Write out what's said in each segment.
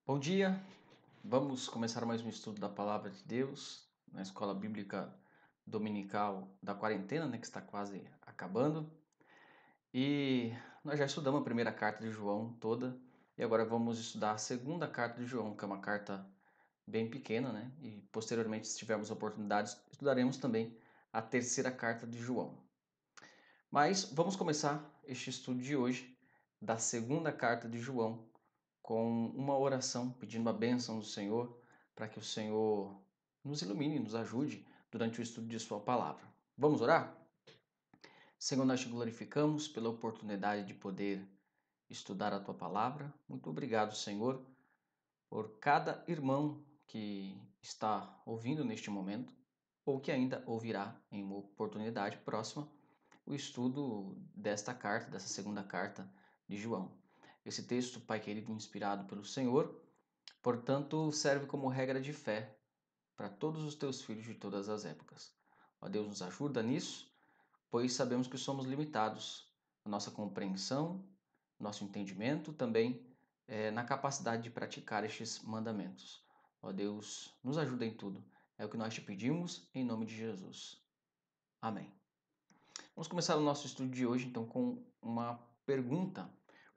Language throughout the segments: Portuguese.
Bom dia, vamos começar mais um estudo da Palavra de Deus na Escola Bíblica Dominical da quarentena, que está quase acabando. E nós já estudamos a primeira carta de João toda e agora vamos estudar a segunda carta de João, que é uma carta bem pequena, E posteriormente, se tivermos oportunidades, estudaremos também a terceira carta de João. Mas vamos começar este estudo de hoje da segunda carta de João com uma oração pedindo a bênção do Senhor para que o Senhor nos ilumine, nos ajude durante o estudo de Sua palavra. Vamos orar? Senhor, nós te glorificamos pela oportunidade de poder estudar a Tua palavra. Muito obrigado, Senhor, por cada irmão que está ouvindo neste momento ou que ainda ouvirá em uma oportunidade próxima o estudo desta carta, dessa segunda carta de João. Esse texto, Pai querido, inspirado pelo Senhor, portanto, serve como regra de fé para todos os teus filhos de todas as épocas. Ó Deus, nos ajuda nisso, pois sabemos que somos limitados na nossa compreensão, nosso entendimento, também na capacidade de praticar estes mandamentos. Ó Deus, nos ajuda em tudo. É o que nós te pedimos, em nome de Jesus. Amém. Vamos começar o nosso estudo de hoje, então, com uma pergunta.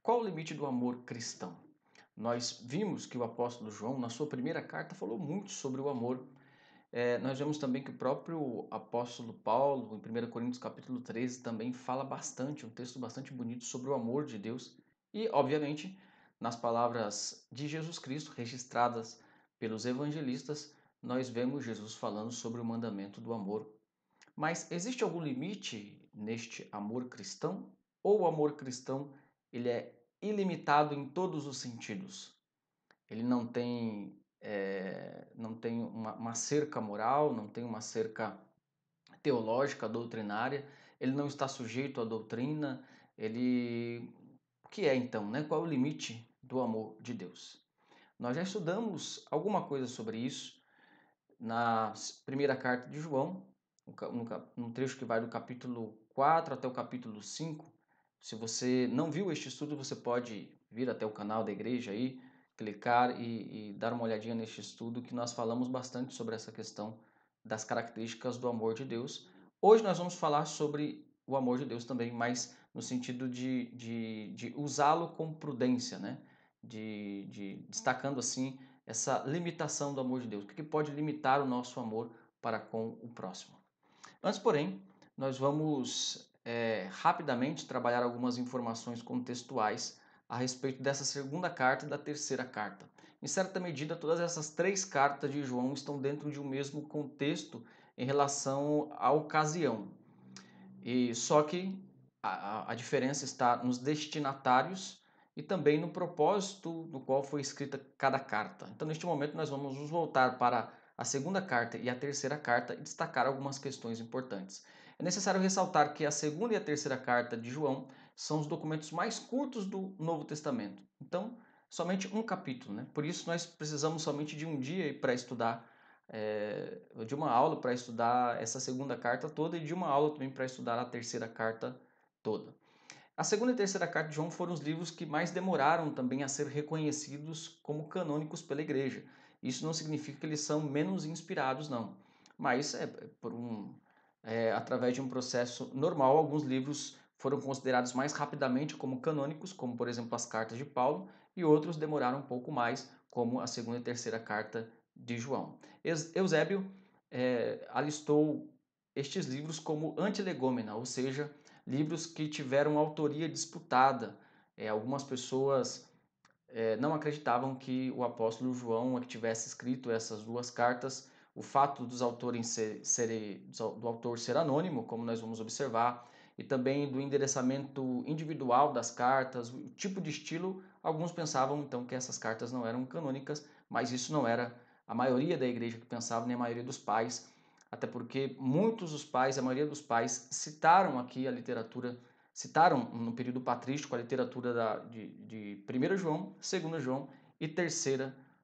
Qual o limite do amor cristão? Nós vimos que o apóstolo João, na sua primeira carta, falou muito sobre o amor. Nós vemos também que o próprio apóstolo Paulo, em 1 Coríntios capítulo 13, também fala bastante, um texto bastante bonito sobre o amor de Deus. E, obviamente, nas palavras de Jesus Cristo, registradas pelos evangelistas, nós vemos Jesus falando sobre o mandamento do amor. Mas existe algum limite neste amor cristão? Ou o amor cristão ele é ilimitado em todos os sentidos? Ele não tem uma cerca moral, não tem uma cerca teológica, doutrinária, ele não está sujeito à doutrina, ele... O que é então, né? Qual é o limite do amor de Deus? Nós já estudamos alguma coisa sobre isso na primeira carta de João, um trecho que vai do capítulo 4 até o capítulo 5. Se você não viu este estudo, você pode vir até o canal da igreja aí, clicar e dar uma olhadinha neste estudo, que nós falamos bastante sobre essa questão das características do amor de Deus. Hoje nós vamos falar sobre o amor de Deus também, mas no sentido de usá-lo com prudência, destacando assim essa limitação do amor de Deus. O que pode limitar o nosso amor para com o próximo? Antes, porém, nós vamos rapidamente trabalhar algumas informações contextuais a respeito dessa segunda carta e da terceira carta. Em certa medida, todas essas três cartas de João estão dentro de um mesmo contexto em relação à ocasião. E só que a diferença está nos destinatários e também no propósito do qual foi escrita cada carta. Então, neste momento, nós vamos nos voltar para a segunda carta e a terceira carta e destacar algumas questões importantes. É necessário ressaltar que a segunda e a terceira carta de João são os documentos mais curtos do Novo Testamento. Então, somente um capítulo, Por isso, nós precisamos somente de um dia para estudar de uma aula para estudar essa segunda carta toda e de uma aula também para estudar a terceira carta toda. A segunda e terceira carta de João foram os livros que mais demoraram também a ser reconhecidos como canônicos pela igreja. Isso não significa que eles são menos inspirados, não. Mas através de um processo normal, alguns livros foram considerados mais rapidamente como canônicos, como por exemplo as cartas de Paulo, e outros demoraram um pouco mais, como a segunda e terceira carta de João. Eusébio alistou estes livros como antilegômena, ou seja, livros que tiveram autoria disputada. Algumas pessoas não acreditavam que o apóstolo João é que tivesse escrito essas duas cartas. O fato dos autores do autor ser anônimo, como nós vamos observar, e também do endereçamento individual das cartas, o tipo de estilo, alguns pensavam então que essas cartas não eram canônicas, mas isso não era a maioria da igreja que pensava, nem a maioria dos pais, até porque muitos dos pais, a maioria dos pais, citaram aqui a literatura, citaram no período patrístico a literatura de 1 João, 2 João e 3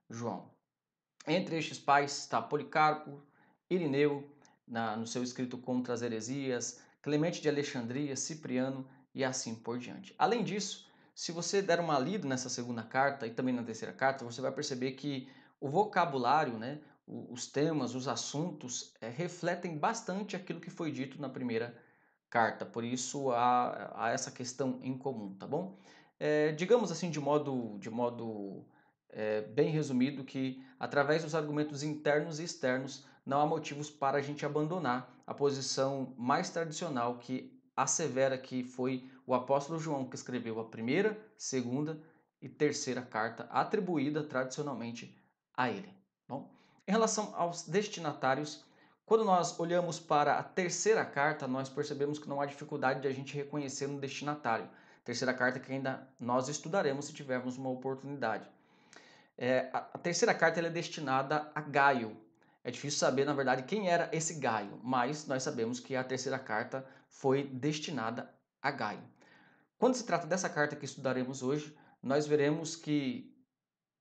João. Entre estes pais está Policarpo, Irineu, no seu escrito Contra as Heresias, Clemente de Alexandria, Cipriano e assim por diante. Além disso, se você der uma lida nessa segunda carta e também na terceira carta, você vai perceber que o vocabulário, né, os temas, os assuntos, refletem bastante aquilo que foi dito na primeira carta. Por isso há essa questão em comum, tá bom? Digamos assim, de modo bem resumido, que através dos argumentos internos e externos não há motivos para a gente abandonar a posição mais tradicional que assevera que foi o apóstolo João que escreveu a primeira, segunda e terceira carta atribuída tradicionalmente a ele. Bom, em relação aos destinatários, quando nós olhamos para a terceira carta, nós percebemos que não há dificuldade de a gente reconhecer um destinatário. Terceira carta que ainda nós estudaremos se tivermos uma oportunidade. A terceira carta ela é destinada a Gaio. É difícil saber, na verdade, quem era esse Gaio, mas nós sabemos que a terceira carta foi destinada a Gaio. Quando se trata dessa carta que estudaremos hoje, nós veremos que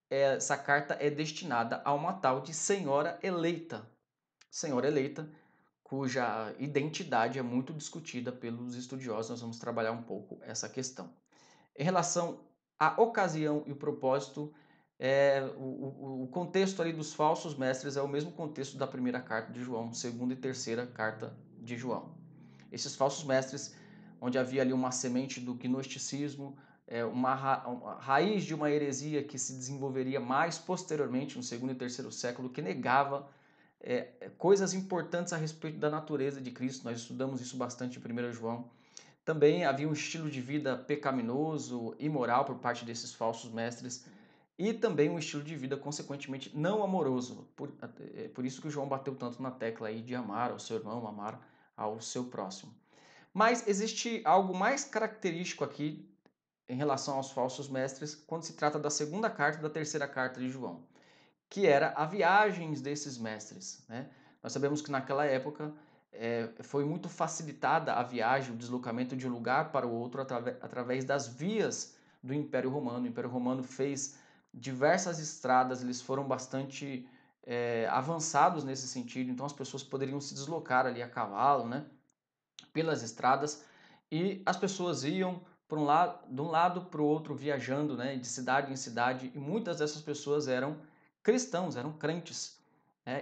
essa carta é destinada a uma tal de senhora eleita. Senhora eleita, cuja identidade é muito discutida pelos estudiosos. Nós vamos trabalhar um pouco essa questão. Em relação à ocasião e o propósito, o contexto ali dos falsos mestres é o mesmo contexto da primeira carta de João, segunda e terceira carta de João. Esses falsos mestres, onde havia ali uma semente do gnosticismo, uma raiz de uma heresia que se desenvolveria mais posteriormente, no segundo e terceiro século, que negava coisas importantes a respeito da natureza de Cristo. Nós estudamos isso bastante em 1 João. Também havia um estilo de vida pecaminoso, imoral por parte desses falsos mestres e também um estilo de vida, consequentemente, não amoroso. Por isso que João bateu tanto na tecla aí de amar ao seu irmão, amar ao seu próximo. Mas existe algo mais característico aqui em relação aos falsos mestres quando se trata da segunda carta e da terceira carta de João, que era a viagens desses mestres, né? Nós sabemos que naquela época foi muito facilitada a viagem, o deslocamento de um lugar para o outro através das vias do Império Romano. O Império Romano fez diversas estradas, eles foram bastante avançados nesse sentido, então as pessoas poderiam se deslocar ali a cavalo, né, pelas estradas, e as pessoas iam de um lado para o outro viajando, né, de cidade em cidade, e muitas dessas pessoas eram cristãos, eram crentes.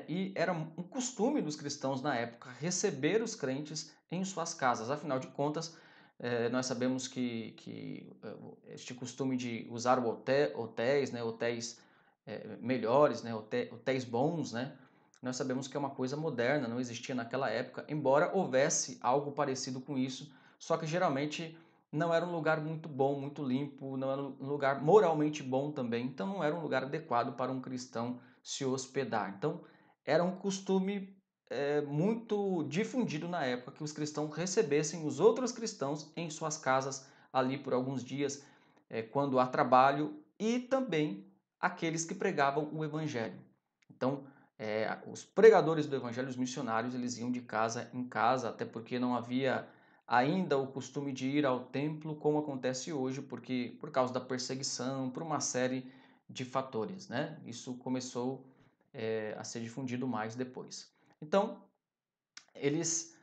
E era um costume dos cristãos na época receber os crentes em suas casas. Afinal de contas, nós sabemos que este costume de usar hotéis, né, hotéis melhores, né, hotéis bons, né, nós sabemos que é uma coisa moderna, não existia naquela época, embora houvesse algo parecido com isso, só que geralmente não era um lugar muito bom, muito limpo, não era um lugar moralmente bom também, então não era um lugar adequado para um cristão se hospedar. Então era um costume muito difundido na época que os cristãos recebessem os outros cristãos em suas casas ali por alguns dias, quando há trabalho, e também aqueles que pregavam o evangelho. Então, os pregadores do evangelho, os missionários, eles iam de casa em casa, até porque não havia ainda o costume de ir ao templo como acontece hoje, porque por causa da perseguição, por uma série de fatores, né? Isso começou a ser difundido mais depois. Então, eles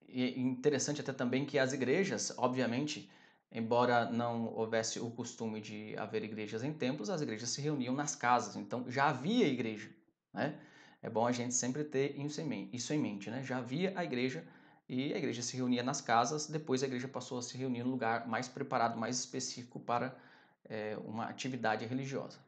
interessante até também que as igrejas, obviamente, embora não houvesse o costume de haver igrejas em templos, as igrejas se reuniam nas casas, então já havia igreja, né? É bom a gente sempre ter isso em mente, né? Já havia a igreja e a igreja se reunia nas casas, depois a igreja passou a se reunir num lugar mais preparado, mais específico para uma atividade religiosa.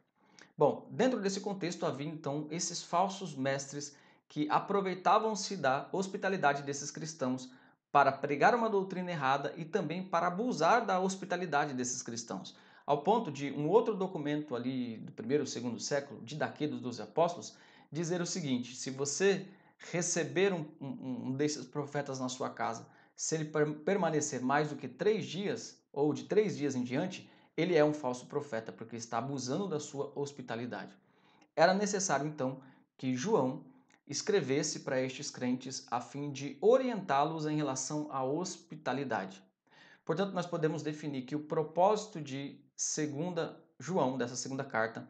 Bom, dentro desse contexto havia então esses falsos mestres que aproveitavam-se da hospitalidade desses cristãos para pregar uma doutrina errada e também para abusar da hospitalidade desses cristãos. Ao ponto de um outro documento ali do primeiro e segundo século, Didaquê dos Doze Apóstolos, dizer o seguinte: se você receber um desses profetas na sua casa, se ele permanecer mais do que 3 dias, ou de 3 dias em diante, ele é um falso profeta, porque está abusando da sua hospitalidade. Era necessário, então, que João escrevesse para estes crentes a fim de orientá-los em relação à hospitalidade. Portanto, nós podemos definir que o propósito de segunda João, dessa segunda carta,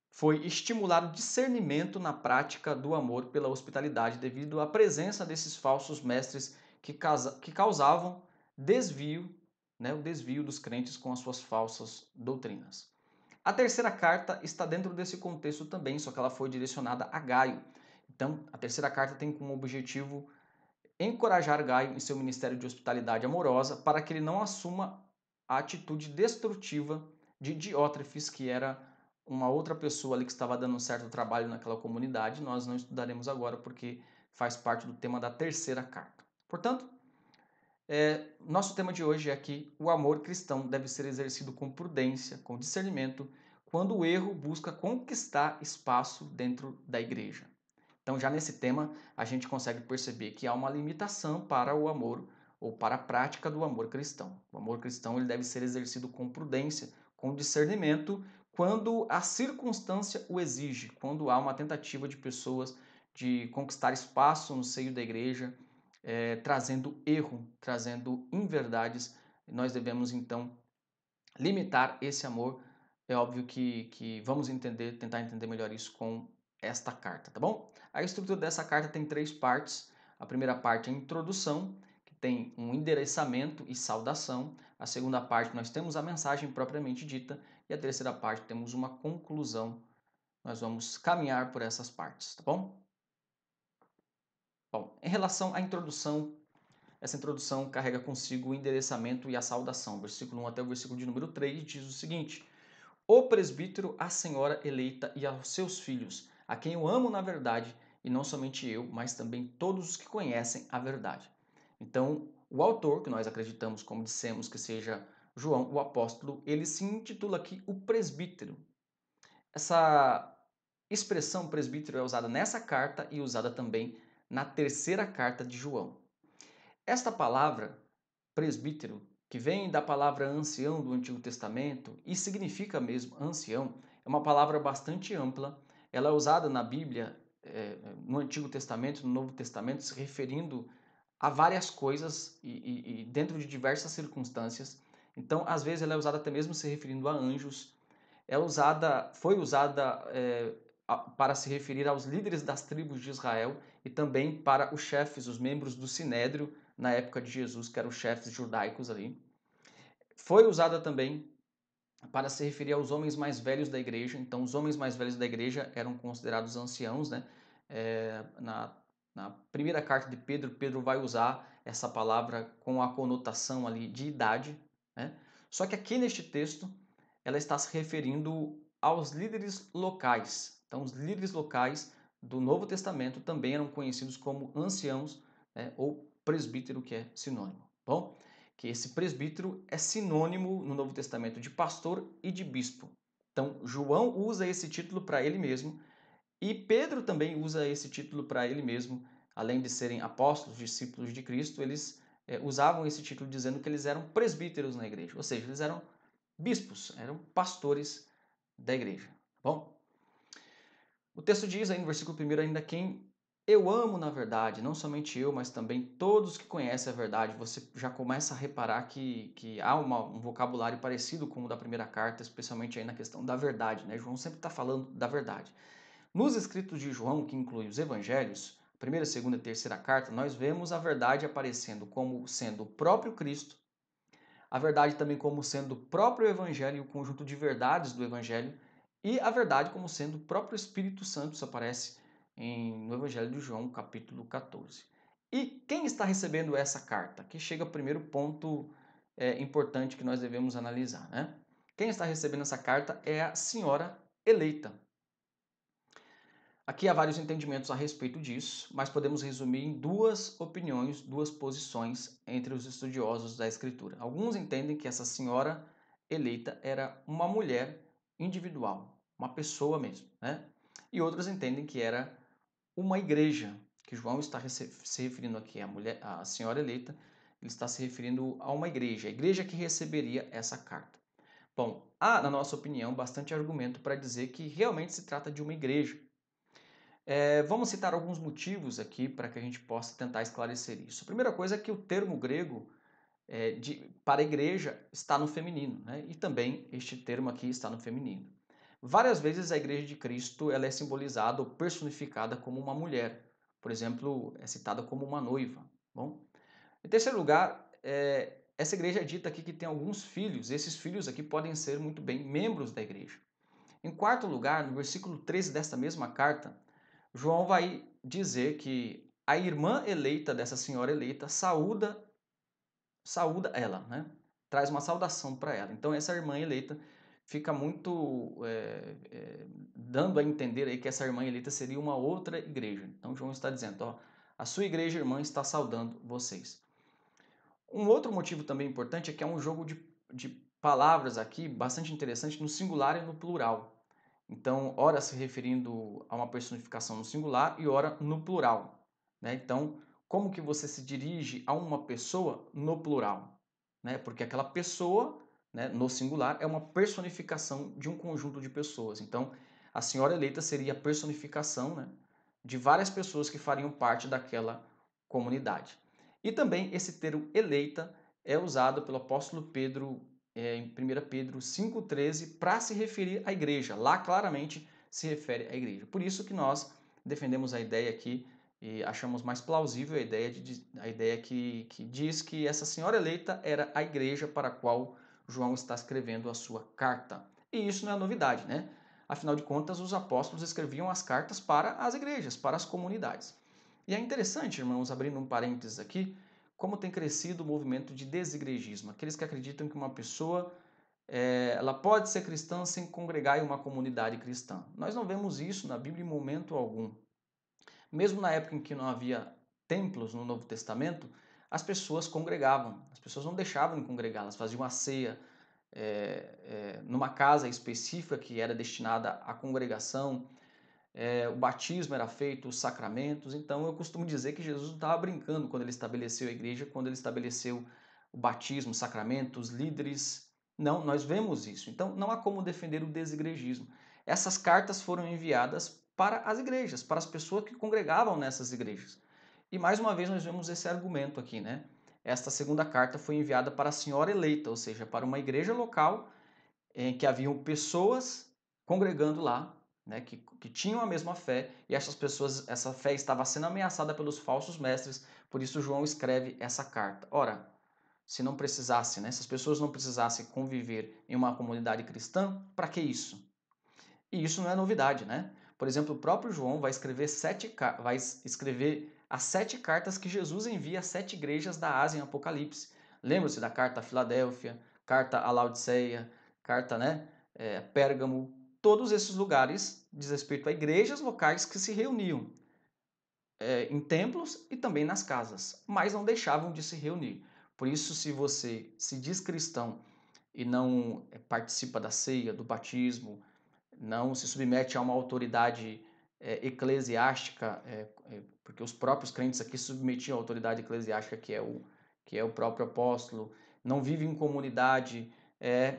foi estimular o discernimento na prática do amor pela hospitalidade devido à presença desses falsos mestres que causavam desvio né, o desvio dos crentes com as suas falsas doutrinas. A terceira carta está dentro desse contexto também, só que ela foi direcionada a Gaio. Então, a terceira carta tem como objetivo encorajar Gaio em seu ministério de hospitalidade amorosa para que ele não assuma a atitude destrutiva de Diótrefes, que era uma outra pessoa ali que estava dando um certo trabalho naquela comunidade. Nós não estudaremos agora porque faz parte do tema da terceira carta. Portanto, nosso tema de hoje é que o amor cristão deve ser exercido com prudência, com discernimento, quando o erro busca conquistar espaço dentro da igreja. Então, já nesse tema, a gente consegue perceber que há uma limitação para o amor ou para a prática do amor cristão. O amor cristão ele deve ser exercido com prudência, com discernimento, quando a circunstância o exige, quando há uma tentativa de pessoas de conquistar espaço no seio da igreja, trazendo erro, trazendo inverdades. Nós devemos, então, limitar esse amor. É óbvio que vamos tentar entender melhor isso com esta carta, tá bom? A estrutura dessa carta tem 3 partes. A primeira parte é a introdução, que tem um endereçamento e saudação. A segunda parte nós temos a mensagem propriamente dita. E a terceira parte temos uma conclusão. Nós vamos caminhar por essas partes, tá bom? Bom, em relação à introdução, essa introdução carrega consigo o endereçamento e a saudação. Versículo 1 até o versículo de número 3 diz o seguinte: O presbítero, a senhora eleita e aos seus filhos, a quem eu amo na verdade, e não somente eu, mas também todos os que conhecem a verdade. Então, o autor, que nós acreditamos, como dissemos, que seja João, o apóstolo, ele se intitula aqui o presbítero. Essa expressão presbítero é usada nessa carta e usada também na terceira carta de João. Esta palavra, presbítero, que vem da palavra ancião do Antigo Testamento e significa mesmo ancião, é uma palavra bastante ampla. Ela é usada na Bíblia, no Antigo Testamento, no Novo Testamento, se referindo a várias coisas e dentro de diversas circunstâncias. Então, às vezes, ela é usada até mesmo se referindo a anjos. Foi usada para se referir aos líderes das tribos de Israel e também para os chefes, os membros do Sinédrio, na época de Jesus, que eram os chefes judaicos ali. Foi usada também para se referir aos homens mais velhos da igreja. Então, os homens mais velhos da igreja eram considerados anciãos, né? Na primeira carta de Pedro, Pedro vai usar essa palavra com a conotação ali de idade, né? Só que aqui neste texto, ela está se referindo aos líderes locais. Então, os líderes locais do Novo Testamento também eram conhecidos como anciãos, né? Ou presbítero, que é sinônimo. Bom, que esse presbítero é sinônimo no Novo Testamento de pastor e de bispo. Então, João usa esse título para ele mesmo e Pedro também usa esse título para ele mesmo. Além de serem apóstolos, discípulos de Cristo, eles usavam esse título dizendo que eles eram presbíteros na igreja, ou seja, eles eram bispos, eram pastores da igreja. Bom, o texto diz aí no versículo 1 ainda: quem eu amo na verdade, não somente eu, mas também todos que conhecem a verdade. Você já começa a reparar que há um vocabulário parecido com o da primeira carta, especialmente aí na questão da verdade, né? João sempre está falando da verdade. Nos escritos de João, que inclui os evangelhos, primeira, segunda e terceira carta, nós vemos a verdade aparecendo como sendo o próprio Cristo, a verdade também como sendo o próprio evangelho e o conjunto de verdades do evangelho, e a verdade como sendo o próprio Espírito Santo. Isso aparece no Evangelho de João, capítulo 14. E quem está recebendo essa carta? Aqui chega o primeiro ponto importante que nós devemos analisar, né? Quem está recebendo essa carta é a senhora eleita. Aqui há vários entendimentos a respeito disso, mas podemos resumir em duas opiniões, duas posições entre os estudiosos da Escritura. Alguns entendem que essa senhora eleita era uma mulher individual, uma pessoa mesmo, né? E outros entendem que era uma igreja, que João está se referindo aqui à mulher, à senhora eleita, ele está se referindo a uma igreja, a igreja que receberia essa carta. Bom, há, na nossa opinião, bastante argumento para dizer que realmente se trata de uma igreja. Vamos citar alguns motivos aqui para que a gente possa tentar esclarecer isso. A primeira coisa é que o termo grego para igreja está no feminino, né? E também este termo aqui está no feminino. Várias vezes a igreja de Cristo ela é simbolizada ou personificada como uma mulher. Por exemplo, é citada como uma noiva. Bom, em terceiro lugar, essa igreja é dita aqui que tem alguns filhos, esses filhos aqui podem ser muito bem membros da igreja. Em quarto lugar, no versículo 13 desta mesma carta, João vai dizer que a irmã eleita dessa senhora eleita saúda ela, né? Traz uma saudação para ela. Então essa irmã eleita fica muito dando a entender aí que essa irmã eleita seria uma outra igreja. Então João está dizendo, ó, a sua igreja irmã está saudando vocês. Um outro motivo também importante é que é um jogo de palavras aqui bastante interessante no singular e no plural. Então, ora se referindo a uma personificação no singular e ora no plural, né? Então, como que você se dirige a uma pessoa no plural, né? Porque aquela pessoa, né, no singular é uma personificação de um conjunto de pessoas. Então, a senhora eleita seria a personificação, né, de várias pessoas que fariam parte daquela comunidade. E também esse termo eleita é usado pelo apóstolo Pedro em 1 Pedro 5,13 para se referir à igreja. Lá claramente se refere à igreja. Por isso que nós defendemos a ideia aqui e achamos mais plausível a ideia que diz que essa senhora eleita era a igreja para a qual João está escrevendo a sua carta. E isso não é novidade, né? Afinal de contas, os apóstolos escreviam as cartas para as igrejas, para as comunidades. E é interessante, irmãos, abrindo um parênteses aqui, como tem crescido o movimento de desigrejismo. Aqueles que acreditam que uma pessoa ela pode ser cristã sem congregar em uma comunidade cristã. Nós não vemos isso na Bíblia em momento algum. Mesmo na época em que não havia templos no Novo Testamento, as pessoas congregavam. As pessoas não deixavam de congregar, elas faziam a ceia numa casa específica que era destinada à congregação. O batismo era feito, os sacramentos. Então eu costumo dizer que Jesus não estava brincando quando ele estabeleceu a igreja, quando ele estabeleceu o batismo, os sacramentos, líderes. Não, nós vemos isso. Então não há como defender o desigrejismo. Essas cartas foram enviadas para as igrejas, para as pessoas que congregavam nessas igrejas. E mais uma vez nós vemos esse argumento aqui, né? Esta segunda carta foi enviada para a senhora eleita, ou seja, para uma igreja local em que haviam pessoas congregando lá, né, que tinham a mesma fé, e essas pessoas, essa fé estava sendo ameaçada pelos falsos mestres, por isso João escreve essa carta. Ora, se não precisasse, né, se as pessoas não precisassem conviver em uma comunidade cristã, para que isso? E isso não é novidade, né? Por exemplo, o próprio João vai escrever as 7 cartas que Jesus envia às 7 igrejas da Ásia em Apocalipse. Lembra-se da carta a Filadélfia, carta a Laodiceia, carta, né, Pérgamo. Todos esses lugares diz respeito a igrejas locais que se reuniam em templos e também nas casas, mas não deixavam de se reunir. Por isso, se você se diz cristão e não participa da ceia, do batismo, não se submete a uma autoridade eclesiástica, porque os próprios crentes aqui se submetiam à autoridade eclesiástica que é o próprio apóstolo, não vive em comunidade,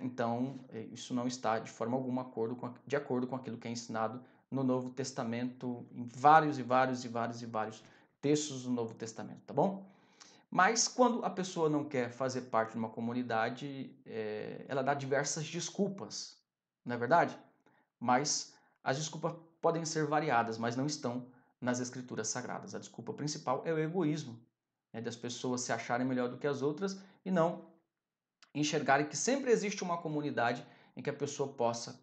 então isso não está de forma alguma de acordo com aquilo que é ensinado no Novo Testamento, em vários e vários e vários e vários textos do Novo Testamento, tá bom? Mas quando a pessoa não quer fazer parte de uma comunidade, ela dá diversas desculpas, não é verdade? Mas as desculpas podem ser variadas, mas não estão nas escrituras sagradas. A desculpa principal é o egoísmo, né, das pessoas se acharem melhor do que as outras e não enxergarem que sempre existe uma comunidade em que a pessoa possa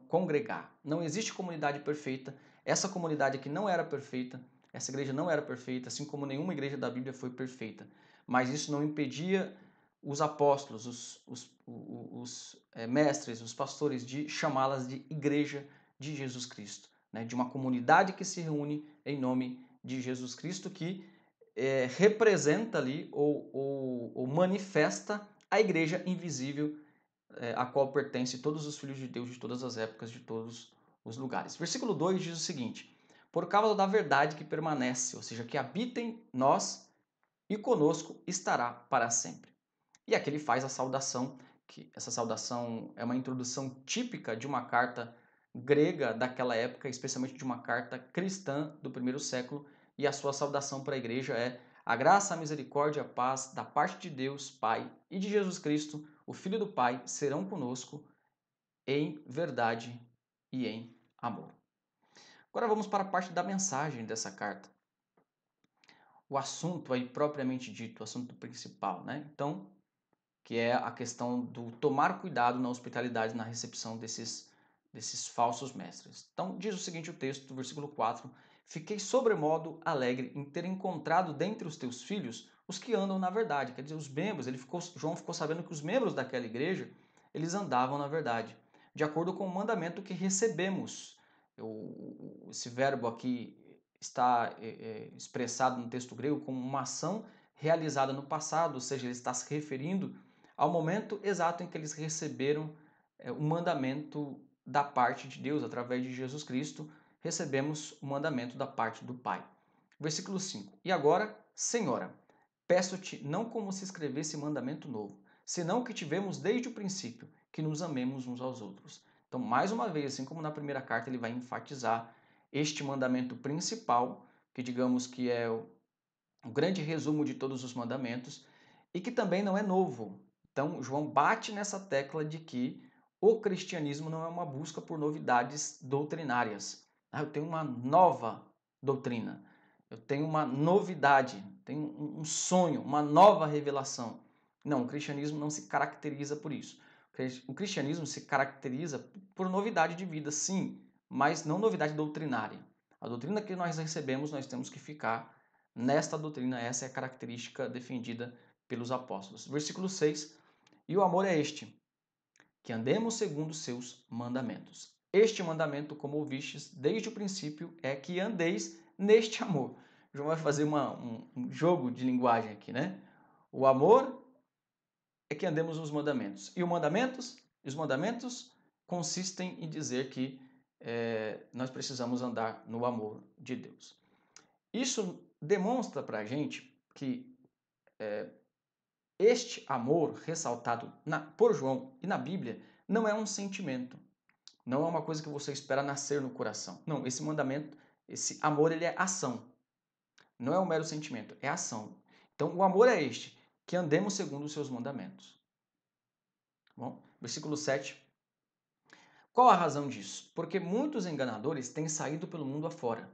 congregar. Não existe comunidade perfeita. Essa comunidade aqui não era perfeita, essa igreja não era perfeita, assim como nenhuma igreja da Bíblia foi perfeita. Mas isso não impedia os apóstolos, os mestres, os pastores de chamá-las de igreja de Jesus Cristo, né? De uma comunidade que se reúne em nome de Jesus Cristo, que representa ali ou manifesta a igreja invisível a qual pertence todos os filhos de Deus de todas as épocas, de todos os lugares. Versículo 2 diz o seguinte: por causa da verdade que permanece, ou seja, que habita em nós e conosco estará para sempre. E aqui ele faz a saudação, que essa saudação é uma introdução típica de uma carta grega daquela época, especialmente de uma carta cristã do primeiro século, e a sua saudação para a igreja é: a graça, a misericórdia e a paz da parte de Deus, Pai, e de Jesus Cristo, o Filho do Pai, serão conosco em verdade e em amor. Agora vamos para a parte da mensagem dessa carta. O assunto aí propriamente dito, o assunto principal, né? Então, que é a questão do tomar cuidado na hospitalidade, na recepção desses falsos mestres. Então, diz o seguinte o texto, do versículo 4: Fiquei sobremodo alegre em ter encontrado dentre os teus filhos os que andam na verdade. Quer dizer, os membros, João ficou sabendo que os membros daquela igreja, eles andavam na verdade, de acordo com o mandamento que recebemos. Esse verbo aqui está expressado no texto grego como uma ação realizada no passado, ou seja, ele está se referindo ao momento exato em que eles receberam o mandamento da parte de Deus, através de Jesus Cristo, recebemos o mandamento da parte do Pai. Versículo 5. E agora, Senhora, peço-te não como se escrevesse mandamento novo, senão que tivemos desde o princípio, que nos amemos uns aos outros. Então, mais uma vez, assim como na primeira carta, ele vai enfatizar este mandamento principal, que digamos que é o grande resumo de todos os mandamentos, e que também não é novo. Então, João bate nessa tecla de que o cristianismo não é uma busca por novidades doutrinárias. Eu tenho uma nova doutrina, eu tenho uma novidade, tenho um sonho, uma nova revelação. Não, o cristianismo não se caracteriza por isso. O cristianismo se caracteriza por novidade de vida, sim, mas não novidade doutrinária. A doutrina que nós recebemos, nós temos que ficar nesta doutrina. Essa é a característica defendida pelos apóstolos. Versículo 6. E o amor é este, que andemos segundo os seus mandamentos. Este mandamento, como ouvistes desde o princípio, é que andeis neste amor. João vai fazer um jogo de linguagem aqui, né? O amor é que andemos nos mandamentos. E os mandamentos consistem em dizer que nós precisamos andar no amor de Deus. Isso demonstra para a gente que este amor ressaltado por João e na Bíblia não é um sentimento, não é uma coisa que você espera nascer no coração. Não, esse mandamento, esse amor, ele é ação. Não é um mero sentimento, é ação. Então, o amor é este, que andemos segundo os seus mandamentos. Bom, versículo 7. Qual a razão disso? Porque muitos enganadores têm saído pelo mundo afora,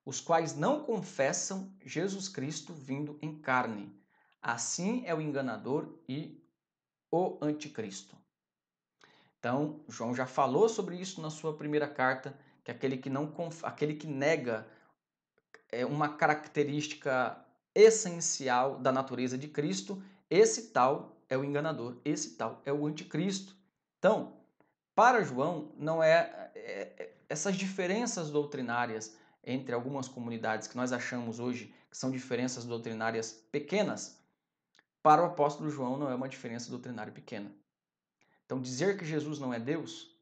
os quais não confessam Jesus Cristo vindo em carne. Assim é o enganador e o anticristo. Então, João já falou sobre isso na sua primeira carta, que aquele que nega uma característica essencial da natureza de Cristo, esse tal é o enganador, esse tal é o anticristo. Então, para João, não essas diferenças doutrinárias entre algumas comunidades que nós achamos hoje que são diferenças doutrinárias pequenas, para o apóstolo João não é uma diferença doutrinária pequena. Então, dizer que Jesus não é Deus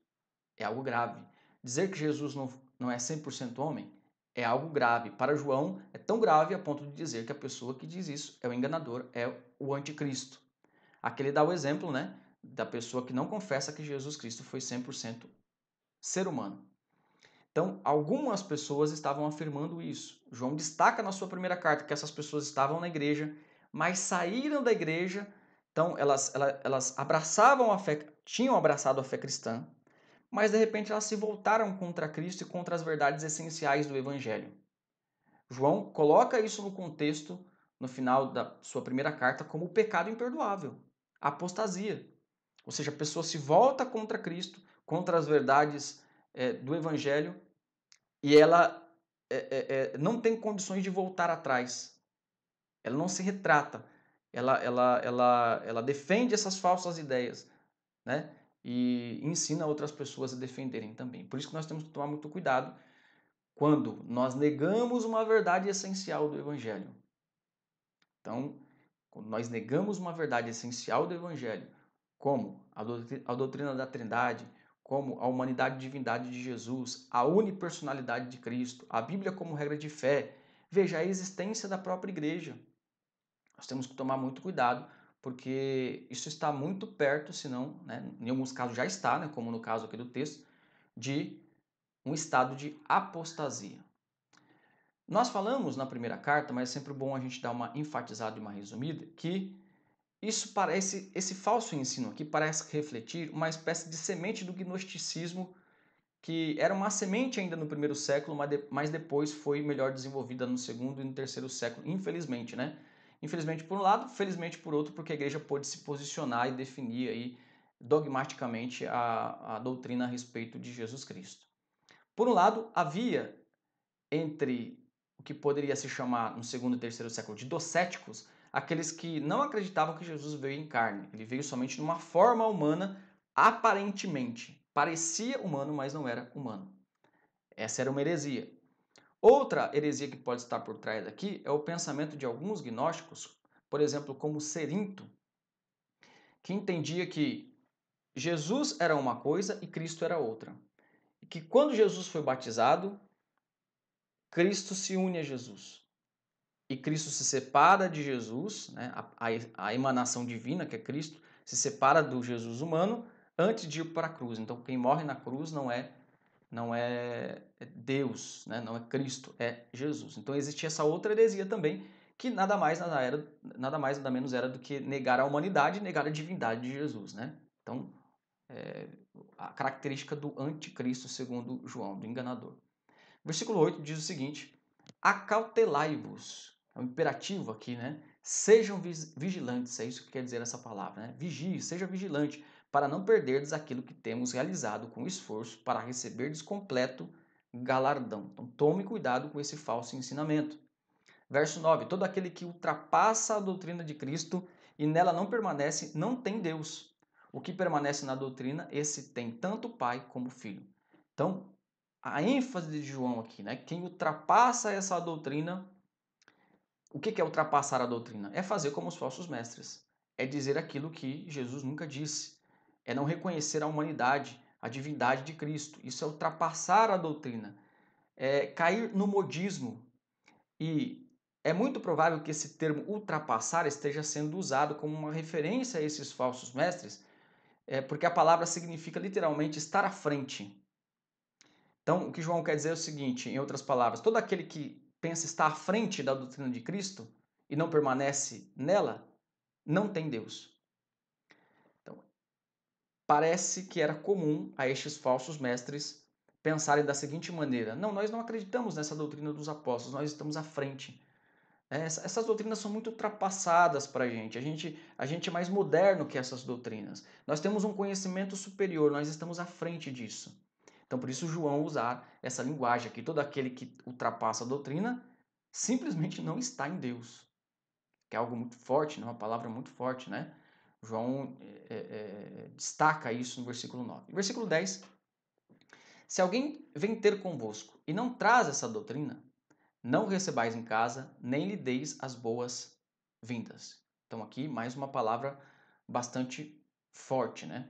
é algo grave. Dizer que Jesus não é 100% homem é algo grave. Para João, é tão grave a ponto de dizer que a pessoa que diz isso é o enganador, é o anticristo. Aqui ele dá o exemplo, né, da pessoa que não confessa que Jesus Cristo foi 100% ser humano. Então, algumas pessoas estavam afirmando isso. João destaca na sua primeira carta que essas pessoas estavam na igreja, mas saíram da igreja. Então, elas abraçavam a fé, tinham abraçado a fé cristã, mas de repente elas se voltaram contra Cristo e contra as verdades essenciais do Evangelho. João coloca isso no contexto, no final da sua primeira carta, como o pecado imperdoável, a apostasia. Ou seja, a pessoa se volta contra Cristo, contra as verdades do Evangelho, e ela não tem condições de voltar atrás. Ela não se retrata. Ela defende essas falsas ideias, né? E ensina outras pessoas a defenderem também. Por isso que nós temos que tomar muito cuidado quando nós negamos uma verdade essencial do Evangelho. Então, quando nós negamos uma verdade essencial do Evangelho, como a doutrina da Trindade, como a humanidade e divindade de Jesus, a unipersonalidade de Cristo, a Bíblia como regra de fé, veja a existência da própria igreja. Nós temos que tomar muito cuidado, porque isso está muito perto, se não, né, em alguns casos já está, né, como no caso aqui do texto, de um estado de apostasia. Nós falamos na primeira carta, mas é sempre bom a gente dar uma enfatizada e uma resumida, que isso parece, esse falso ensino aqui parece refletir uma espécie de semente do gnosticismo, que era uma semente ainda no primeiro século, mas depois foi melhor desenvolvida no segundo e no terceiro século, infelizmente, né? Infelizmente por um lado, felizmente por outro, porque a igreja pôde se posicionar e definir aí dogmaticamente a doutrina a respeito de Jesus Cristo. Por um lado, havia entre o que poderia se chamar no segundo e terceiro século de docéticos, aqueles que não acreditavam que Jesus veio em carne. Ele veio somente numa forma humana, aparentemente. Parecia humano, mas não era humano. Essa era uma heresia. Outra heresia que pode estar por trás aqui é o pensamento de alguns gnósticos, por exemplo, como Cerinto, que entendia que Jesus era uma coisa e Cristo era outra. E que quando Jesus foi batizado, Cristo se une a Jesus. E Cristo se separa de Jesus, né? A emanação divina, que é Cristo, se separa do Jesus humano antes de ir para a cruz. Então, quem morre na cruz não é Deus, né? Não é Cristo, é Jesus. Então, existia essa outra heresia também, que nada mais, nada menos era do que negar a humanidade e negar a divindade de Jesus, né? Então, a característica do anticristo, segundo João, do enganador. Versículo 8 diz o seguinte: acautelai-vos. É um imperativo aqui, né? Sejam vigilantes, é isso que quer dizer essa palavra, né? Vigie, seja vigilante, para não perderdes aquilo que temos realizado com esforço para receberdes completo galardão. Então tome cuidado com esse falso ensinamento. Verso 9: todo aquele que ultrapassa a doutrina de Cristo e nela não permanece, não tem Deus. O que permanece na doutrina, esse tem tanto Pai como Filho. Então, a ênfase de João aqui, né? Quem ultrapassa essa doutrina, o que é ultrapassar a doutrina? É fazer como os falsos mestres. É dizer aquilo que Jesus nunca disse. É não reconhecer a humanidade, a divindade de Cristo. Isso é ultrapassar a doutrina. É cair no modismo. E é muito provável que esse termo ultrapassar esteja sendo usado como uma referência a esses falsos mestres, porque a palavra significa literalmente estar à frente. Então, o que João quer dizer é o seguinte, em outras palavras, todo aquele que pensa estar à frente da doutrina de Cristo e não permanece nela, não tem Deus. Então, parece que era comum a estes falsos mestres pensarem da seguinte maneira: não, nós não acreditamos nessa doutrina dos apóstolos, nós estamos à frente. Essas doutrinas são muito ultrapassadas para a gente. A gente é mais moderno que essas doutrinas. Nós temos um conhecimento superior, nós estamos à frente disso. Então, por isso, João usar essa linguagem aqui. Todo aquele que ultrapassa a doutrina simplesmente não está em Deus. Que é algo muito forte, né? Uma palavra muito forte, né? João destaca isso no versículo 9. Versículo 10. Se alguém vem ter convosco e não traz essa doutrina, não recebais em casa, nem lhe deis as boas-vindas. Então aqui mais uma palavra bastante forte, né?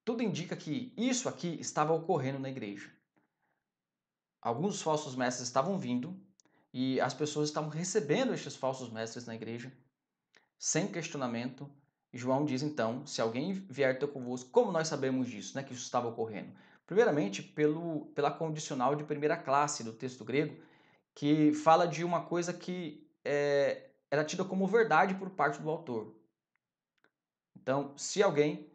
Tudo indica que isso aqui estava ocorrendo na igreja. Alguns falsos mestres estavam vindo e as pessoas estavam recebendo estes falsos mestres na igreja sem questionamento. E João diz então, se alguém vier ter convosco, como nós sabemos disso, né, que isso estava ocorrendo? Primeiramente, pela condicional de primeira classe do texto grego, que fala de uma coisa que era tida como verdade por parte do autor. Então, se alguém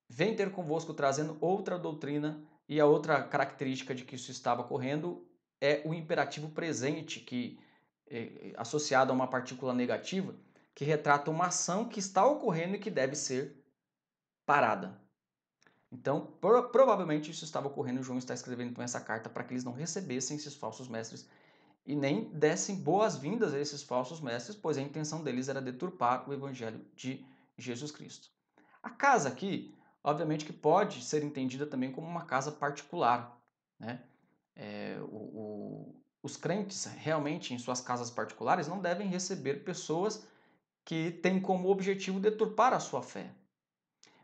vem ter convosco trazendo outra doutrina, e a outra característica de que isso estava ocorrendo é o imperativo presente, que associado a uma partícula negativa, que retrata uma ação que está ocorrendo e que deve ser parada. Então, provavelmente isso estava ocorrendo, João está escrevendo então essa carta para que eles não recebessem esses falsos mestres e nem dessem boas-vindas a esses falsos mestres, pois a intenção deles era deturpar o evangelho de Jesus Cristo. A casa aqui, obviamente que pode ser entendida também como uma casa particular, né? Os crentes realmente em suas casas particulares não devem receber pessoas que têm como objetivo deturpar a sua fé.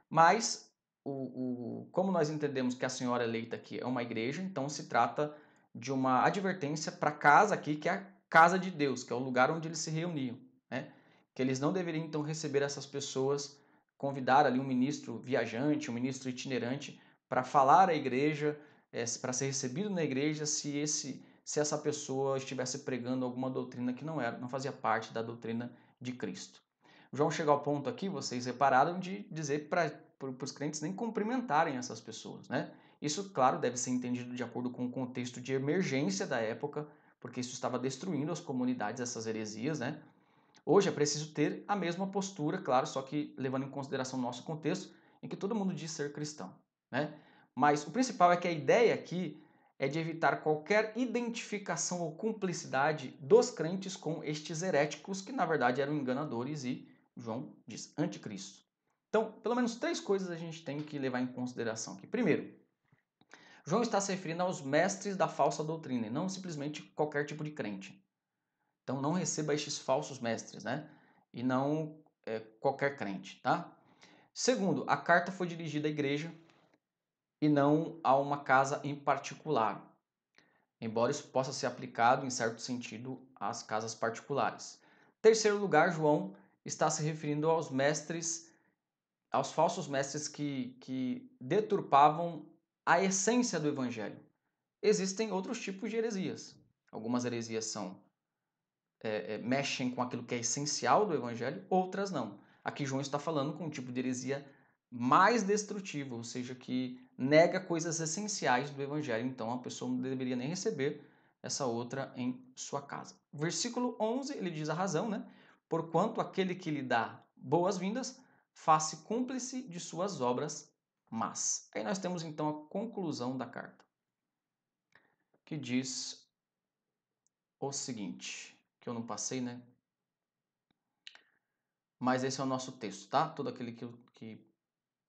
Mas, como nós entendemos que a senhora eleita aqui é uma igreja, então se trata de uma advertência para a casa aqui, que é a casa de Deus, que é o lugar onde eles se reuniam, né? Que eles não deveriam então receber essas pessoas, convidar ali um ministro viajante, um ministro itinerante, para falar à igreja, para ser recebido na igreja, se essa pessoa estivesse pregando alguma doutrina que não fazia parte da doutrina de Cristo. João chega ao ponto aqui, vocês repararam, de dizer para os crentes nem cumprimentarem essas pessoas, né? Isso, claro, deve ser entendido de acordo com o contexto de emergência da época, porque isso estava destruindo as comunidades, essas heresias, né? Hoje é preciso ter a mesma postura, claro, só que levando em consideração o nosso contexto, em que todo mundo diz ser cristão, né? Mas o principal é que a ideia aqui é de evitar qualquer identificação ou cumplicidade dos crentes com estes heréticos, que na verdade eram enganadores e, João diz, anticristo. Então, pelo menos 3 coisas a gente tem que levar em consideração aqui. Primeiro, João está se referindo aos mestres da falsa doutrina e não simplesmente qualquer tipo de crente. Então não receba estes falsos mestres, né? E não qualquer crente, tá? Segundo, a carta foi dirigida à igreja e não a uma casa em particular, embora isso possa ser aplicado em certo sentido às casas particulares. Terceiro lugar, João está se referindo aos mestres, aos falsos mestres que deturpavam a essência do evangelho. Existem outros tipos de heresias. Algumas heresias mexem com aquilo que é essencial do evangelho, outras não. Aqui João está falando com um tipo de heresia mais destrutiva, ou seja, que nega coisas essenciais do evangelho. Então a pessoa não deveria nem receber essa outra em sua casa. Versículo 11, ele diz a razão, né? Porquanto aquele que lhe dá boas-vindas, faça cúmplice de suas obras más. Aí nós temos então a conclusão da carta, que diz o seguinte, que eu não passei, né? Mas esse é o nosso texto, tá? Todo aquele que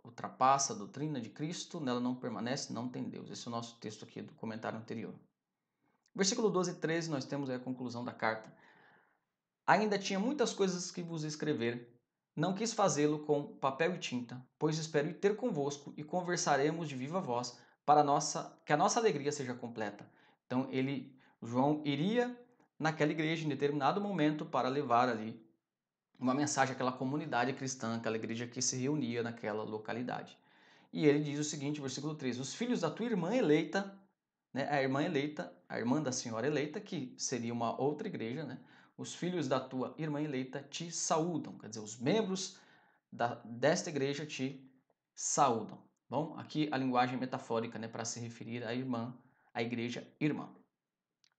ultrapassa a doutrina de Cristo, nela não permanece, não tem Deus. Esse é o nosso texto aqui do comentário anterior. Versículo 12 e 13, nós temos aí a conclusão da carta. Ainda tinha muitas coisas que vos escrever, não quis fazê-lo com papel e tinta, pois espero ir ter convosco e conversaremos de viva voz para que a nossa alegria seja completa. Então João iria naquela igreja em determinado momento para levar ali uma mensagem àquela comunidade cristã, aquela igreja que se reunia naquela localidade. E ele diz o seguinte, versículo 13: os filhos da tua irmã eleita, né, a irmã eleita, a irmã da senhora eleita, que seria uma outra igreja, né, os filhos da tua irmã eleita te saúdam, quer dizer, os membros desta igreja te saúdam. Bom, aqui a linguagem metafórica, né, para se referir à irmã, à igreja irmã.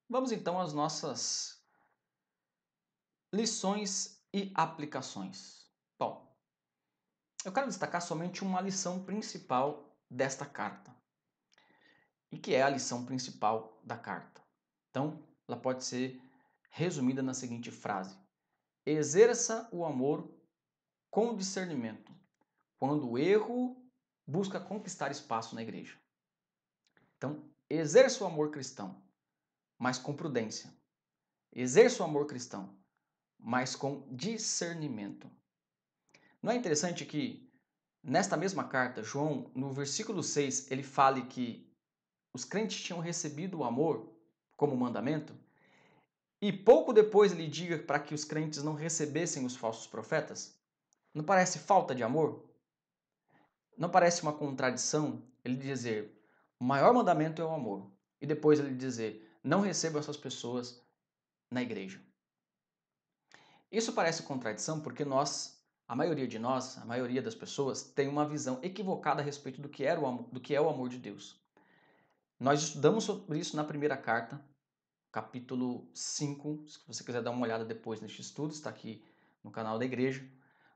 Vamos então às nossas lições e aplicações. Bom, eu quero destacar somente uma lição principal desta carta, e que é a lição principal da carta. Então, ela pode ser resumida na seguinte frase: exerça o amor com discernimento, quando o erro busca conquistar espaço na igreja. Então, exerça o amor cristão, mas com prudência. Exerça o amor cristão, mas com discernimento. Não é interessante que, nesta mesma carta, João, no versículo 6, ele fale que os crentes tinham recebido o amor como mandamento, e pouco depois ele diga para que os crentes não recebessem os falsos profetas? Não parece falta de amor? Não parece uma contradição ele dizer o maior mandamento é o amor, e depois ele dizer não receba essas pessoas na igreja? Isso parece contradição porque a maioria de nós, a maioria das pessoas, tem uma visão equivocada a respeito do que é o amor de Deus. Nós estudamos sobre isso na primeira carta, capítulo 5, se você quiser dar uma olhada depois neste estudo, está aqui no canal da igreja.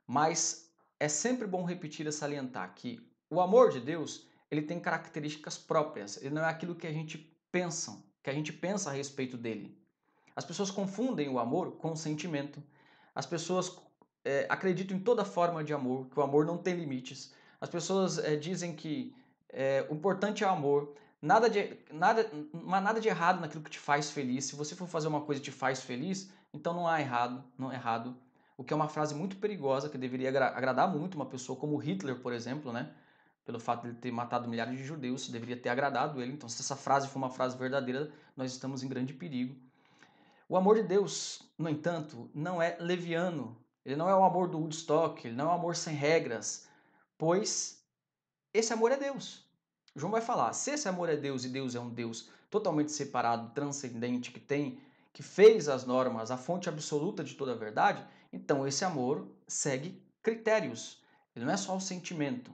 Mas é sempre bom repetir e salientar que o amor de Deus, ele tem características próprias, ele não é aquilo que a gente pensa a respeito dele. As pessoas confundem o amor com o sentimento. As pessoas acreditam em toda forma de amor, que o amor não tem limites. As pessoas dizem que o importante é o amor. Não há nada de errado naquilo que te faz feliz. Se você for fazer uma coisa que te faz feliz, então não há errado, não é errado. O que é uma frase muito perigosa, que deveria agradar muito uma pessoa como Hitler, por exemplo, né? Pelo fato de ele ter matado milhares de judeus, deveria ter agradado ele. Então, se essa frase for uma frase verdadeira, nós estamos em grande perigo. O amor de Deus, no entanto, não é leviano. Ele não é o amor do Woodstock, ele não é um amor sem regras, pois esse amor é Deus. João vai falar, se esse amor é Deus e Deus é um Deus totalmente separado, transcendente, que fez as normas, a fonte absoluta de toda a verdade, então esse amor segue critérios. Ele não é só o sentimento,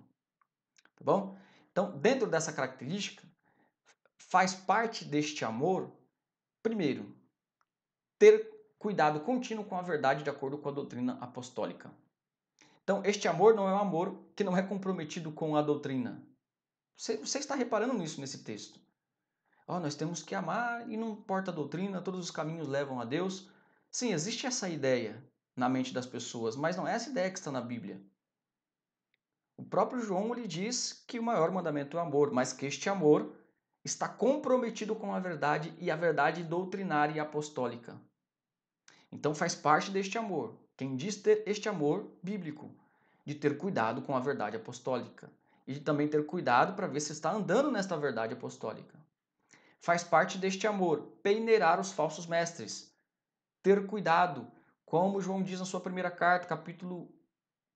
tá bom? Então, dentro dessa característica, faz parte deste amor, primeiro, ter cuidado contínuo com a verdade de acordo com a doutrina apostólica. Então, este amor não é um amor que não é comprometido com a doutrina. Você está reparando nisso nesse texto. Nós temos que amar e não importa a doutrina, todos os caminhos levam a Deus. Sim, existe essa ideia na mente das pessoas, mas não é essa ideia que está na Bíblia. O próprio João lhe diz que o maior mandamento é o amor, mas que este amor está comprometido com a verdade e a verdade doutrinária e apostólica. Então faz parte deste amor. Quem diz ter este amor bíblico, de ter cuidado com a verdade apostólica e de também ter cuidado para ver se está andando nesta verdade apostólica. Faz parte deste amor peneirar os falsos mestres, ter cuidado, como João diz na sua primeira carta, capítulo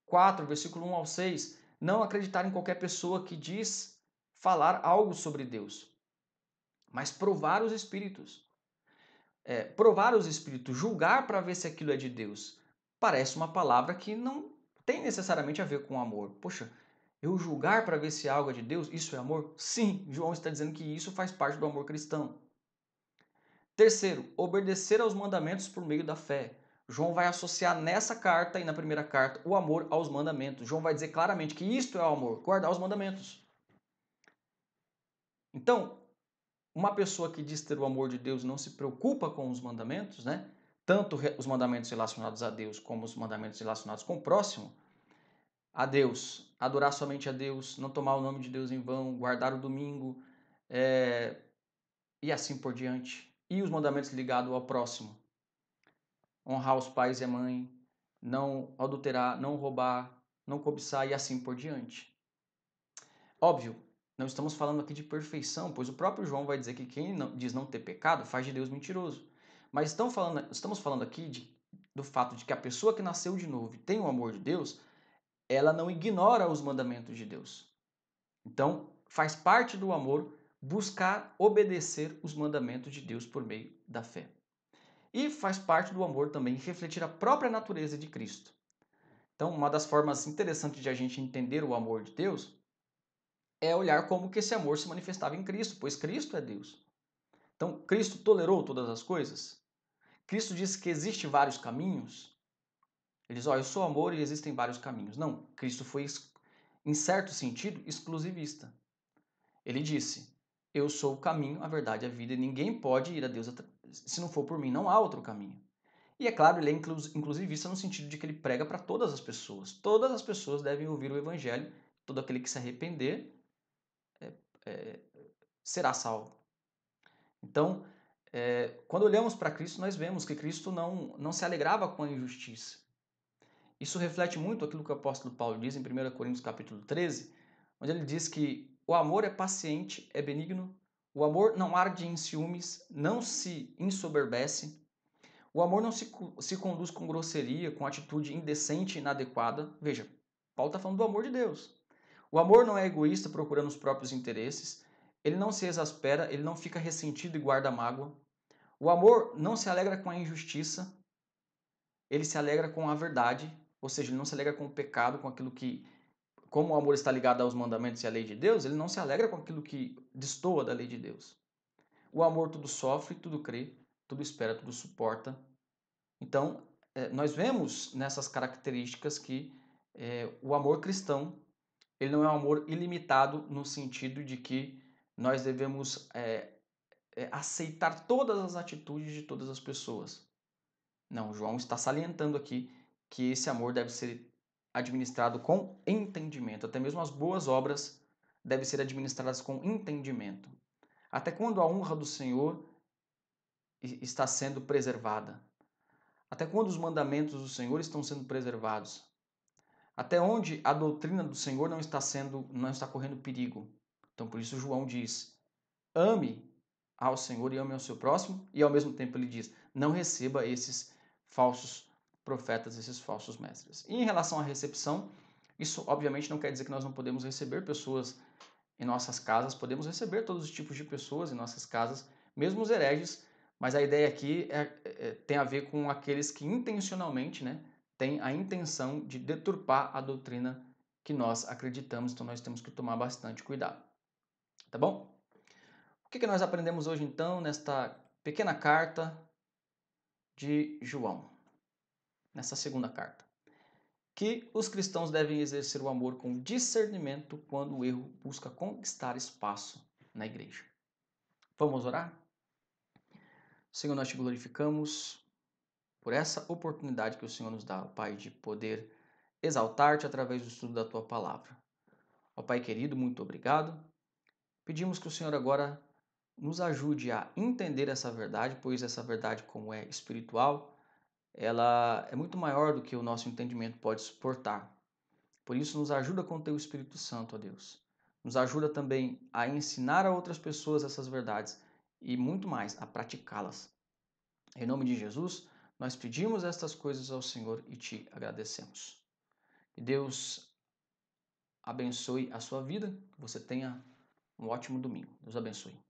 4, versículo 1 ao 6, não acreditar em qualquer pessoa que diz falar algo sobre Deus, mas provar os espíritos. Provar os espíritos, julgar para ver se aquilo é de Deus, parece uma palavra que não tem necessariamente a ver com amor. Poxa, eu julgar para ver se algo é de Deus, isso é amor? Sim, João está dizendo que isso faz parte do amor cristão. Terceiro, obedecer aos mandamentos por meio da fé. João vai associar nessa carta e na primeira carta o amor aos mandamentos. João vai dizer claramente que isto é o amor, guardar os mandamentos. Então, uma pessoa que diz ter o amor de Deus não se preocupa com os mandamentos, né? Tanto os mandamentos relacionados a Deus como os mandamentos relacionados com o próximo, a Deus, adorar somente a Deus, não tomar o nome de Deus em vão, guardar o domingo, e assim por diante. E os mandamentos ligados ao próximo, honrar os pais e a mãe, não adulterar, não roubar, não cobiçar e assim por diante. Óbvio, não estamos falando aqui de perfeição, pois o próprio João vai dizer que quem diz não ter pecado faz de Deus mentiroso. Mas estamos falando aqui do fato de que a pessoa que nasceu de novo e tem o amor de Deus, ela não ignora os mandamentos de Deus. Então, faz parte do amor buscar obedecer os mandamentos de Deus por meio da fé. E faz parte do amor também refletir a própria natureza de Cristo. Então, uma das formas interessantes de a gente entender o amor de Deus é olhar como que esse amor se manifestava em Cristo, pois Cristo é Deus. Então, Cristo tolerou todas as coisas? Cristo disse que existem vários caminhos? Ele diz, eu sou amor e existem vários caminhos. Não, Cristo foi, em certo sentido, exclusivista. Ele disse, eu sou o caminho, a verdade e a vida, e ninguém pode ir a Deus se não for por mim, não há outro caminho. E é claro, ele é inclusivista no sentido de que ele prega para todas as pessoas. Todas as pessoas devem ouvir o evangelho, todo aquele que se arrepender será salvo. Então, quando olhamos para Cristo, nós vemos que Cristo não se alegrava com a injustiça. Isso reflete muito aquilo que o apóstolo Paulo diz em 1 Coríntios capítulo 13, onde ele diz que o amor é paciente, é benigno, o amor não arde em ciúmes, não se ensoberbece, o amor não se conduz com grosseria, com atitude indecente e inadequada. Veja, Paulo está falando do amor de Deus. O amor não é egoísta procurando os próprios interesses, ele não se exaspera, ele não fica ressentido e guarda mágoa. O amor não se alegra com a injustiça, ele se alegra com a verdade, ou seja, ele não se alegra com o pecado, com aquilo que, como o amor está ligado aos mandamentos e à lei de Deus, ele não se alegra com aquilo que destoa da lei de Deus. O amor tudo sofre, tudo crê, tudo espera, tudo suporta. Então, nós vemos nessas características que o amor cristão ele não é um amor ilimitado no sentido de que nós devemos aceitar todas as atitudes de todas as pessoas. Não, João está salientando aqui que esse amor deve ser administrado com entendimento. Até mesmo as boas obras devem ser administradas com entendimento. Até quando a honra do Senhor está sendo preservada? Até quando os mandamentos do Senhor estão sendo preservados? Até onde a doutrina do Senhor não está correndo perigo? Então, por isso João diz: ame ao Senhor e ame ao seu próximo, e ao mesmo tempo ele diz: não receba esses falsos profetas, esses falsos mestres. E em relação à recepção, isso obviamente não quer dizer que nós não podemos receber pessoas em nossas casas, podemos receber todos os tipos de pessoas em nossas casas, mesmo os hereges, mas a ideia aqui tem a ver com aqueles que intencionalmente, né, têm a intenção de deturpar a doutrina que nós acreditamos, então nós temos que tomar bastante cuidado. Tá bom? O que nós aprendemos hoje então nesta pequena carta de João, nessa segunda carta, que os cristãos devem exercer o amor com discernimento quando o erro busca conquistar espaço na igreja. Vamos orar? Senhor, nós te glorificamos por essa oportunidade que o Senhor nos dá, Pai, de poder exaltar-te através do estudo da tua palavra. Ó Pai querido, muito obrigado. Pedimos que o Senhor agora nos ajude a entender essa verdade, pois essa verdade, como é espiritual, ela é muito maior do que o nosso entendimento pode suportar. Por isso, nos ajuda com o teu Espírito Santo, ó Deus. Nos ajuda também a ensinar a outras pessoas essas verdades e muito mais, a praticá-las. Em nome de Jesus, nós pedimos estas coisas ao Senhor e te agradecemos. Que Deus abençoe a sua vida, que você tenha um ótimo domingo. Deus abençoe.